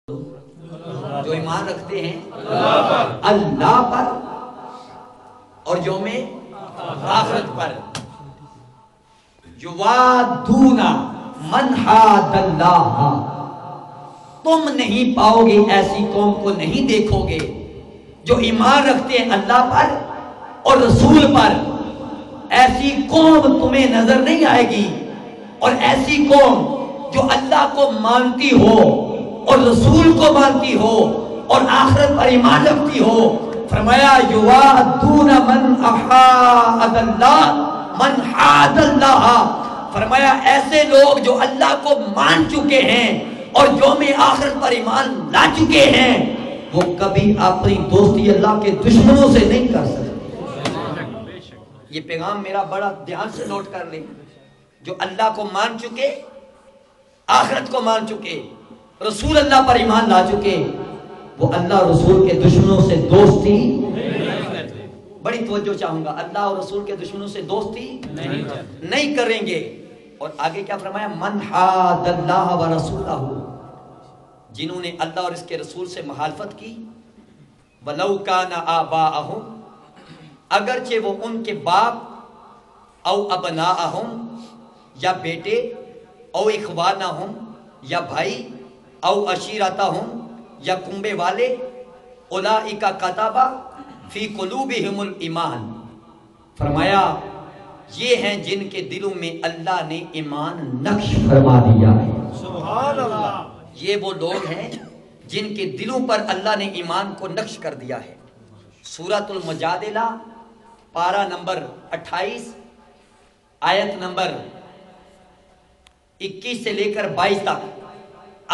جو ایمان رکھتے ہیں اللہ پر اور یوم آخرت پر، یوادون من حاد اللہ، تم نہیں پاؤ گے ایسی قوم کو، نہیں دیکھو گے جو ایمان رکھتے ہیں اللہ پر اور رسول پر، ایسی قوم تمہیں نظر نہیں آئے گی، اور ایسی قوم جو اللہ کو مانتی ہو اور رسول کو مانتی ہو اور آخرت پر ایمان رکھتی ہو. فرمایا یوادون من حاد اللہ، من حاد اللہ، فرمایا ایسے لوگ جو اللہ کو مان چکے ہیں اور یوم آخرت پر ایمان لا چکے ہیں، وہ کبھی اپنی دوستی اللہ کے دشمنوں سے نہیں کر سکتے. یہ پیغام میرا بڑا دھیان سے نوٹ کر لیں. جو اللہ کو مان چکے، آخرت کو مان چکے، رسول اللہ پر ایمان لا چکے، وہ اللہ اور رسول کے دشمنوں سے دوستی بڑی توجہ چاہوں گا، اللہ اور رسول کے دشمنوں سے دوستی نہیں کریں گے. اور آگے کیا فرمایا؟ من حاد اللہ و رسولہ، جنہوں نے اللہ اور اس کے رسول سے مخالفت کی، وَلَوْ كَانَ آبَاءَهُمْ، اگرچہ وہ ان کے باپ، او ابناءہم، یا بیٹے، او اخوانہم، یا بھائی، او عشیرتہم، یا کنبے والے، اولئک کتب فی قلوبہم الایمان، فرمایا یہ ہیں جن کے دلوں میں اللہ نے ایمان نقش فرما دیا ہے. سبحان اللہ. یہ وہ لوگ ہیں جن کے دلوں پر اللہ نے ایمان کو نقش کر دیا ہے. سورۃ المجادلہ پارہ نمبر 28 آیت نمبر 21 سے لے کر 22 تک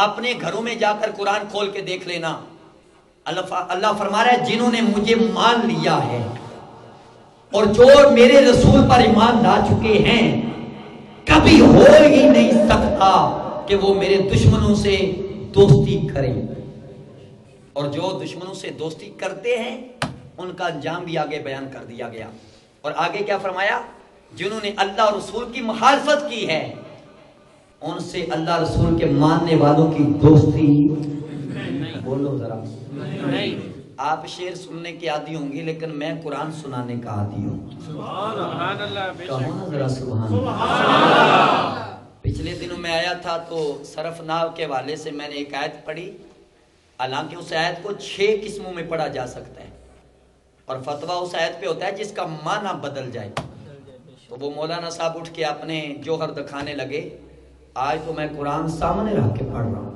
اپنے گھروں میں جا کر قرآن کھول کے دیکھ لینا. اللہ فرما رہا ہے جنہوں نے مجھے مان لیا ہے اور جو میرے رسول پر ایمان لا چکے ہیں، کبھی ہو ہی نہیں سکتا کہ وہ میرے دشمنوں سے دوستی کریں. اور جو دشمنوں سے دوستی کرتے ہیں ان کا انجام بھی آگے بیان کر دیا گیا. اور آگے کیا فرمایا؟ جنہوں نے اللہ اور رسول کی مخالفت کی ہے، ان سے اللہ رسول کے ماننے والوں کی دوستی بولو ذرا. آپ شعر سننے کے عادی ہوں گے، لیکن میں قرآن سنانے کا عادی ہوں. سبحان اللہ. کہو نا ذرا سبحان اللہ. پچھلے دنوں میں آیا تھا تو صرف نحو کے حوالے سے میں نے ایک آیت پڑھی، حالانکہ اس آیت کو 6 قسموں میں پڑھا جا سکتا ہے، اور فتویٰ اس آیت پہ ہوتا ہے جس کا معنی بدل جائے. تو وہ مولانا صاحب اٹھ کے اپنے جوہر دکھانے لگے. آج تو میں قرآن سامنے رکھ کے پڑھ رہا ہوں،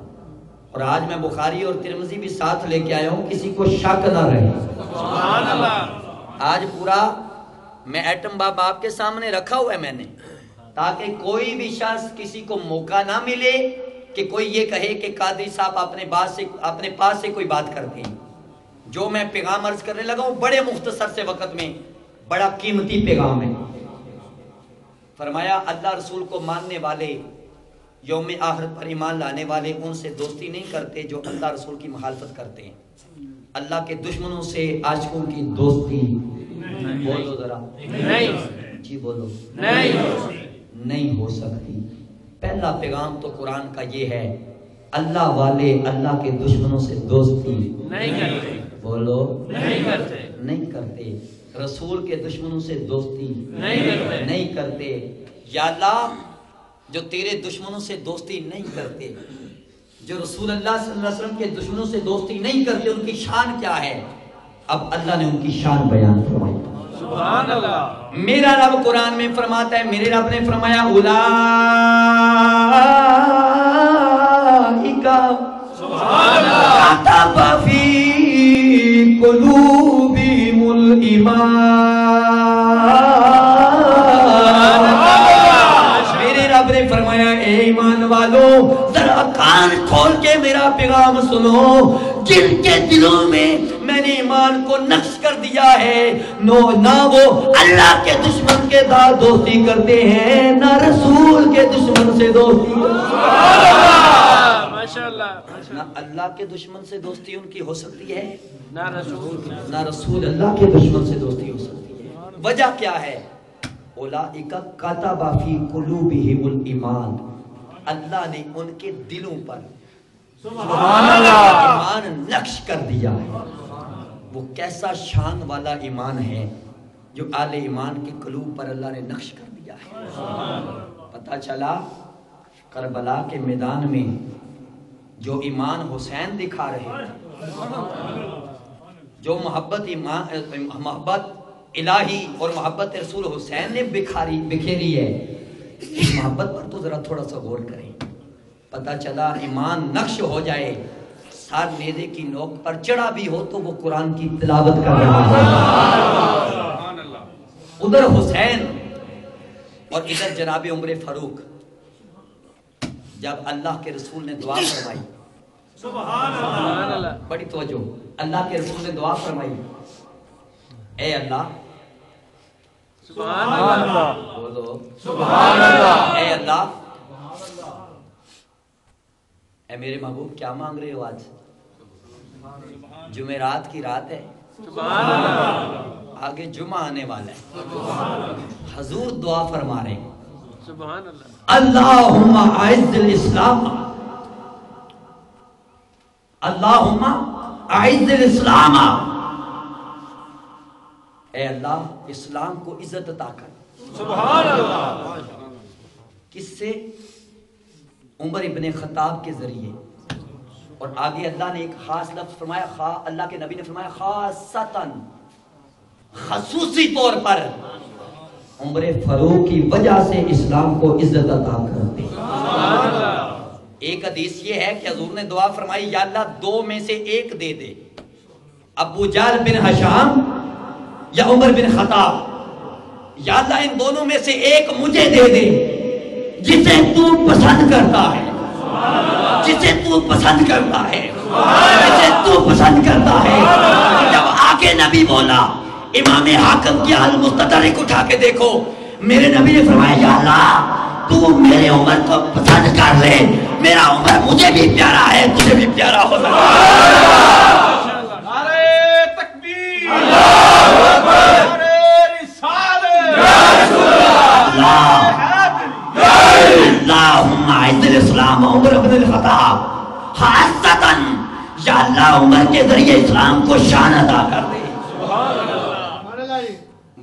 اور آج میں بخاری اور ترمذی بھی ساتھ لے کے آیا ہوں، کسی کو شک نہ رہے. سبحان اللہ. آج پورا میں ایٹم بم آپ کے سامنے رکھا ہوا ہے میں نے، تاکہ کوئی بھی شخص کسی کو موقع نہ ملے کہ کوئی یہ کہے کہ قادری صاحب اپنے پاس سے کوئی بات کرتے ہیں. جو میں پیغام عرض کرنے لگا ہوں بڑے مختصر سے وقت میں بڑا قیمتی پیغام ہے. فرمایا اللہ رسول کو ماننے والے، یوم آخرت پر ایمان لانے والے ان سے دوستی نہیں کرتے جو اللہ رسول کی مخالفت کرتے ہیں. اللہ کے دشمنوں سے عاشقوں کی دوستی بولو ذرا جی بولو نہیں ہو سکتی. پہلا پیغام تو قرآن کا یہ ہے، اللہ والے اللہ کے دشمنوں سے دوستی نہیں کرتے. بولو نہیں کرتے. رسول کے دشمنوں سے دوستی نہیں کرتے. یا اللہ جو تیرے دشمنوں سے دوستی نہیں کرتے، جو رسول اللہ صلی اللہ علیہ وسلم کے دشمنوں سے دوستی نہیں کرتے، ان کی شان کیا ہے؟ اب اللہ نے ان کی شان بیان فرمائی. سبحان اللہ. میرا رب قرآن میں فرماتا ہے، میرے رب نے فرمایا اولئک سبحان اللہ کتب فی قلوبہم الایمان. رب نے فرمایا اے ایمان والو ذرا کان کھول کے میرا پیغام سنو. جن کے دلوں میں نے ایمان کو نقش کر دیا ہے، نہ وہ اللہ کے دشمن کے ساتھ دوستی کرتے ہیں، نہ رسول کے دشمن سے دوستی. نہ اللہ کے دشمن سے دوستی ان کی ہو سکتی ہے، نہ رسول اللہ کے دشمن سے دوستی ہو سکتی ہے. وجہ کیا ہے؟ اولئک کتب فی قلوبہم الایمان، اللہ نے ان کے دلوں پر سبحان اللہ ایمان نقش کر دیا ہے۔ وہ کیسا شان والا ایمان ہے جو آل ایمان کے قلوب پر اللہ نے نقش کر دیا ہے۔ پتہ چلا کربلا کے میدان میں جو ایمان حسین دکھا رہے تھے، جو محبت الہی اور محبت رسول حسین نے بکھیری ہے، اس محبت پر تو ذرا تھوڑا سا غور کریں۔ پتہ چلا ایمان نقش ہو جائے، سر نیزے کی نوک پر چڑھا بھی ہو تو وہ قرآن کی تلاوت کر رہا ہے۔ ادھر حسین اور ادھر جناب عمر فاروق۔ جب اللہ کے رسول نے دعا فرمائی، سبحان اللہ، بڑی توجہ، اللہ کے رسول نے دعا فرمائی، اے اللہ، سبحان اللہ، بولو سبحان اللہ، اے اللہ، اے میرے محبوب کیا مانگ رہے ہو؟ آج جمعرات کی رات ہے، سبحان اللہ، آگے جمعہ آنے والا ہے، حضور دعا فرما رہے ہیں، سبحان اللہ، اللہم اعز الاسلام، اللہم اعز الاسلام، اے اللہ اسلام کو عزت عطا کر، سبحان اللہ۔ کس سے؟ عمر ابن خطاب کے ذریعے۔ اور آگے اللہ نے ایک خاص لفظ فرمایا، اللہ کے نبی نے فرمایا خاصتاً، خصوصی طور پر عمر فاروق کی وجہ سے اسلام کو عزت عطا کرتے۔ ایک حدیث یہ ہے کہ حضور نے دعا فرمائی، یا اللہ دو میں سے ایک دے دے، ابو جہل بن ہشام یا عمر بن خطاب، یا اللہ ان دونوں میں سے ایک مجھے دے دے جسے تو پسند کرتا ہے، جسے تو پسند کرتا ہے، جسے تو پسند کرتا ہے۔ جب آگے نبی بولا، امام حاکم کی المستدرک اٹھا کے دیکھو، میرے نبی نے فرمایا یا اللہ تو میرے عمر کو پسند کر لے، میرا عمر مجھے بھی پیارا ہے، تجھے بھی پیارا ہو سکتا ہے۔ نعرہ تکبیر، اللہ اکبر، نعرہ رسالت، یا رسول اللہ، اللہم اعز الاسلام عمر بن الخطاب خاصتاً، یا اللہ عمر کے ذریعے اسلام کو شان عطا کر دے۔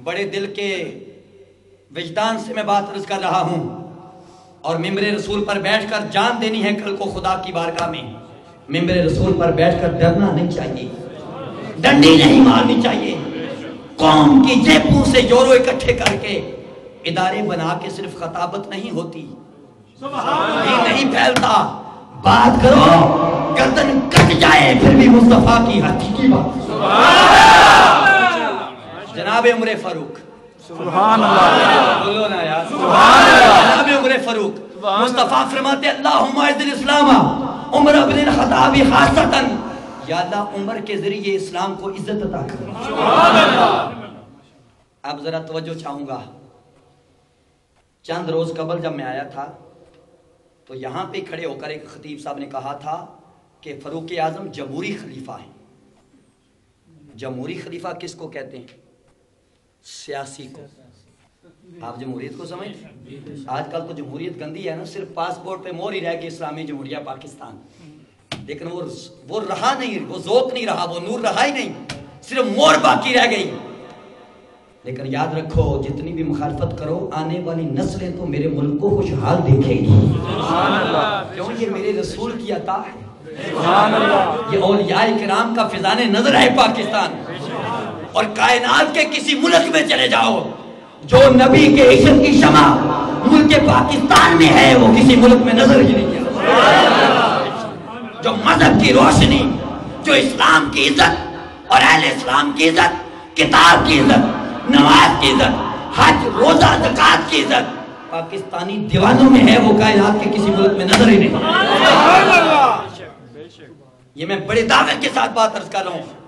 بڑے دل کے وجدان سے میں بات عرض کر رہا ہوں، اور ممبر رسول پر بیٹھ کر جان دینی ہے کل کو خدا کی بارگاہ میں۔ ممبر رسول پر بیٹھ کر ڈرنا نہیں چاہیے، ڈنڈی نہیں مارنی چاہیے، قوم کی جیبوں سے جورو اکٹھے کر کے ادارے بنا کے صرف خطابت نہیں ہوتی، یہ نہیں پھیلتا، بات کرو گردن کٹ جائے پھر بھی مصطفیٰ کی حقیقی بات۔ جناب عمر فاروق، سبحان اللہ، بولو نا یار، سبحان اللہ، جناب عمر فاروق، مصطفیٰ فرماتے اللہم اعز الاسلام عمر بن الخطاب خاصتاً، یا اللہ عمر کے ذریعے اسلام کو عزت عطا کر۔ سبحان اللہ۔ اب ذرا توجہ چاہوں گا، چند روز قبل جب میں آیا تھا تو یہاں پہ کھڑے ہو کر ایک خطیب صاحب نے کہا تھا کہ فاروق اعظم جمہوری خلیفہ ہیں۔ جمہوری خلیفہ کس کو کہتے ہیں؟ سیاسی کو۔ آپ جمہوریت کو سمجھتے؟ آج کل تو جمہوریت گندی ہے نا، صرف پاسپورٹ پہ مور ہی رہ گئی اسلامی جمہوریہ پاکستان، لیکن وہ رہا نہیں، وہ ذوق نہیں رہا، وہ نور رہا ہی نہیں، صرف مور باقی رہ گئی۔ لیکن یاد رکھو جتنی بھی مخالفت کرو، آنے والی نسلیں تو میرے ملک کو خوشحال دیکھیں گی، کیوں یہ میرے رسول کی عطا ہے، یہ اولیاء کرام کا فیضان نظر ہے پاکستان۔ اور کائنات کے کسی ملک میں چلے جاؤ، جو نبی کے عشق کی شمع ملک پاکستان میں ہے وہ کسی ملک میں نظر ہی نہیں ہے۔ جو مذہب کی روشنی، جو اسلام کی عزت اور اہل اسلام کی عزت، کتاب کی عزت، نماز کی عزت، حج روزہ زکوٰۃ کی عزت پاکستانی دیوانوں میں ہے، وہ کائنات کے کسی ملک میں نظر ہی نہیں۔ یہ میں بڑے دعوے کے ساتھ بات عرض کر رہا ہوں۔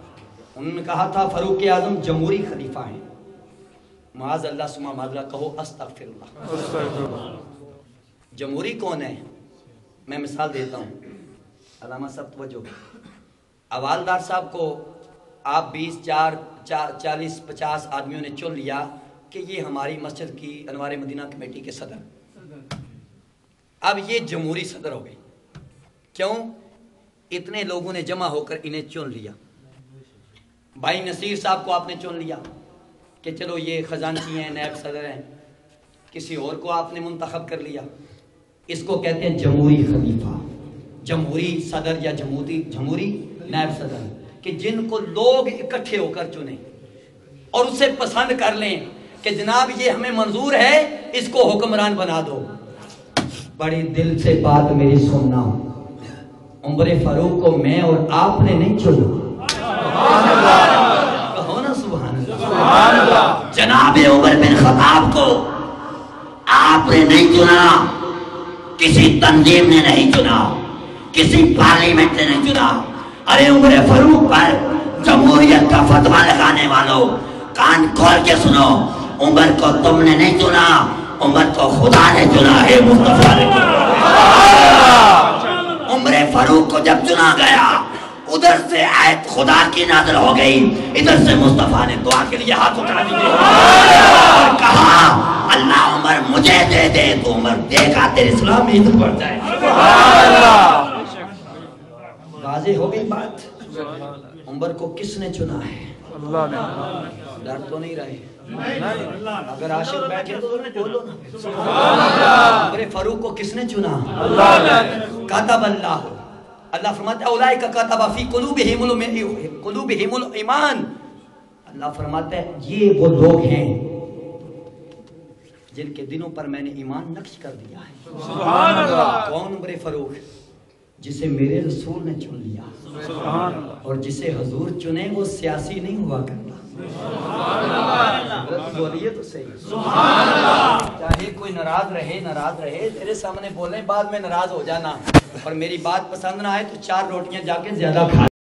انہوں نے کہا تھا فاروق اعظم جمہوری خلیفہ ہیں۔ معاذ اللہ ثم معاذ اللہ، کہو استغفر اللہ۔ جمہوری کون ہے؟ میں مثال دیتا ہوں، علامہ صاحب توجہ، حوالدار صاحب کو آپ 20 40 50 آدمیوں نے چن لیا کہ یہ ہماری مسجد کی انوار مدینہ کمیٹی کے صدر۔ اب یہ جمہوری صدر ہو گئے، کیوں؟ اتنے لوگوں نے جمع ہو کر انہیں چن لیا. بھائی نصیر صاحب کو آپ نے چن لیا کہ چلو یہ خزانچی ہیں، نائب صدر ہیں. کسی اور کو آپ نے منتخب کر لیا. اس کو کہتے ہیں جمہوری خلیفہ، جمہوری صدر یا جمہوری نائب صدر، کہ جن کو لوگ اکٹھے ہو کر چنیں اور اسے پسند کر لیں کہ جناب یہ ہمیں منظور ہے، اس کو حکمران بنا دو. بڑی دل سے بات میری سننا، عمر فاروق کو میں اور آپ نے نہیں چنا. کہو نا سبحان اللہ. جناب عمر بن خطاب کو آپ نے نہیں چنا، کسی تنظیم نے نہیں چنا، کسی پارلیمنٹ نے نہیں چنا. ارے عمر فاروق پر جمہوریت کا فتویٰ لگانے والوں، کان کھول کے سنو، عمر کو تم نے نہیں چنا، عمر کو خدا نے چنا ہے، مصطفیٰ نے چنا. عمر فاروق کو جب چنا گیا، ادھر سے آیت خدا کی نازل ہو گئی، ادھر سے مصطفیٰ نے دعا کے لیے ہاتھ اٹھا دیے اور کہا اللہ عمر مجھے دے دے. تو عمر دے گا تیرے اسلام میں عزت بڑھ جائے. واضح ہو گئی بات. عمر کو کس نے چنا ہے؟ اللہ نے. ڈر تو نہیں رہے؟ اگر عاشق بیٹھے تو بولو نا. عمر فاروق کو کس نے چنا؟ اللہ نے. کتب اللہ. اللہ فرماتا ہے اولئک کتب فی قلوبہم الایمان. اللہ فرماتا ہے یہ وہ لوگ ہیں جن کے دلوں پر میں نے ایمان نقش کر دیا ہے. سبحان اللہ. کون؟ عمر فاروق، جسے میرے رسول نے چن لیا. سبحان اللہ. اور جسے حضور چنے وہ سیاسی نہیں ہوا کرتا. سبحان اللہ. بولیے تو صحیح. سبحان اللہ. چاہے کوئی ناراض رہے تیرے سامنے بولیں، بعد میں ناراض ہو جانا، اور میری بات پسند نہ آئے تو 4 روٹیاں جا کے زیادہ کھا